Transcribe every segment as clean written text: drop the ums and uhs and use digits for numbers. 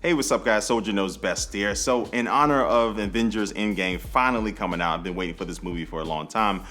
Hey, what's up guys? Soldier Knows Best here. So in honor of Avengers Endgame finally coming out, I've been waiting for this movie for a long time.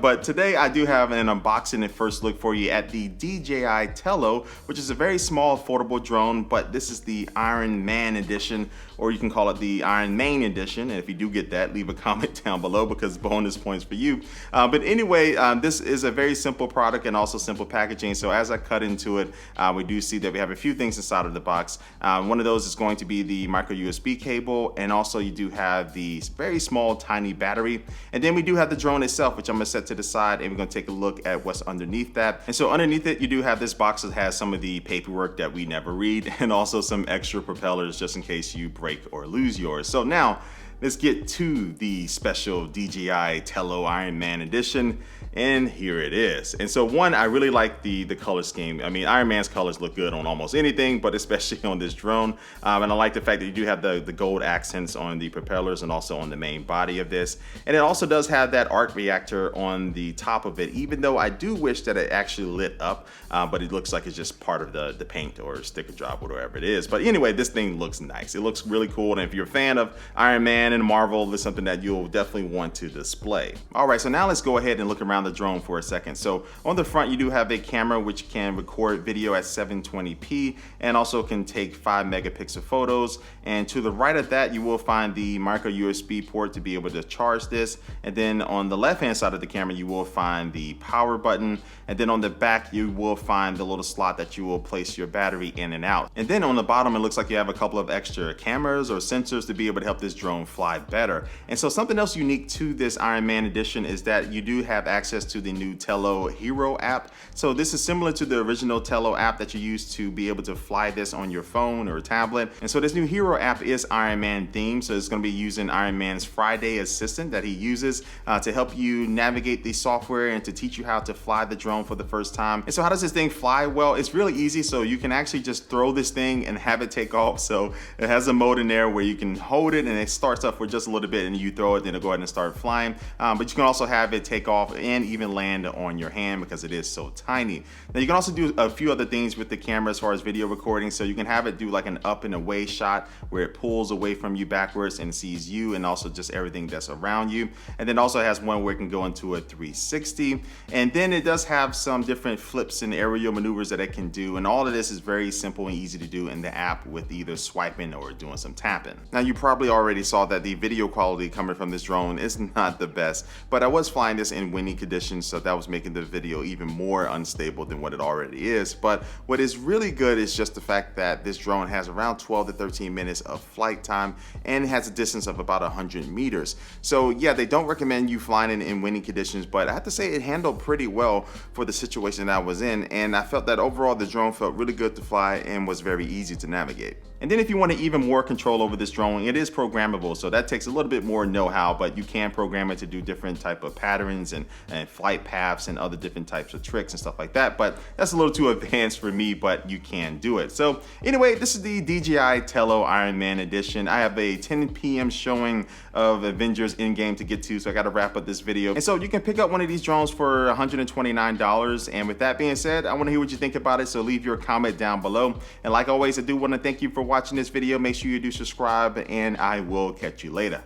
But today I do have an unboxing and first look for you at the DJI Tello, which is a very small affordable drone, but this is the Iron Man edition, or you can call it the Iron Man edition. And if you do get that, leave a comment down below because bonus points for you. But anyway, this is a very simple product and also simple packaging. So as I cut into it, we do see that we have a few things inside of the box. One of those is going to be the micro USB cable, and also you do have the very small tiny battery, and then we do have the drone itself, which I'm going to set to the side, and we're going to take a look at what's underneath that. And so underneath it you do have this box that has some of the paperwork that we never read, and also some extra propellers just in case you break or lose yours. So now let's get to the special DJI Tello Iron Man edition, and here it is. And so one, I really like the color scheme. I mean, Iron Man's colors look good on almost anything, but especially on this drone. And I like the fact that you do have the gold accents on the propellers and also on the main body of this. And it also does have that arc reactor on the top of it, even though I do wish that it actually lit up, but it looks like it's just part of the paint or sticker job or whatever it is. But anyway, this thing looks nice. It looks really cool, and if you're a fan of Iron Man and Marvel, it's something that you'll definitely want to display. All right, so now let's go ahead and look around the drone for a second. So on the front, you do have a camera which can record video at 720p and also can take 5 megapixel photos. And to the right of that, you will find the micro USB port to be able to charge this. And then on the left hand side of the camera, you will find the power button. And then on the back, you will find the little slot that you will place your battery in and out. And then on the bottom, it looks like you have a couple of extra cameras or sensors to be able to help this drone fly better. And so something else unique to this Iron Man edition is that you do have access to the new Tello Hero app. So this is similar to the original Tello app that you use to be able to fly this on your phone or tablet. And so this new Hero app is Iron Man themed. So it's going to be using Iron Man's Friday assistant that he uses to help you navigate the software and to teach you how to fly the drone for the first time. And so how does this thing fly? Well, it's really easy. So you can actually just throw this thing and have it take off. So it has a mode in there where you can hold it and it starts up for just a little bit and you throw it, then it'll go ahead and start flying. But you can also have it take off and even land on your hand because it is so tiny. Now you can also do a few other things with the camera as far as video recording. So you can have it do like an up and away shot where it pulls away from you backwards and sees you and also just everything that's around you. And then also has one where it can go into a 360. And then it does have some different flips and aerial maneuvers that it can do. And all of this is very simple and easy to do in the app with either swiping or doing some tapping. Now you probably already saw that the video quality coming from this drone is not the best, but I was flying this in windy conditions, so that was making the video even more unstable than what it already is. But what is really good is just the fact that this drone has around 12 to 13 minutes of flight time and it has a distance of about 100 meters. So yeah, they don't recommend you flying in windy conditions, but I have to say it handled pretty well for the situation that I was in, and I felt that overall the drone felt really good to fly and was very easy to navigate. And then if you want even more control over this drone, it is programmable, so that takes a little bit more know-how, but you can program it to do different type of patterns and flight paths and other different types of tricks and stuff like that. But that's a little too advanced for me, but you can do it. So anyway, this is the DJI Tello Iron Man edition. I have a 10 p.m. showing of Avengers Endgame to get to, so I got to wrap up this video. And so you can pick up one of these drones for $129. And with that being said, I want to hear what you think about it, so leave your comment down below. And like always, I do want to thank you for watching this video. Make sure you do subscribe, and I will catch you later.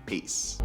Peace.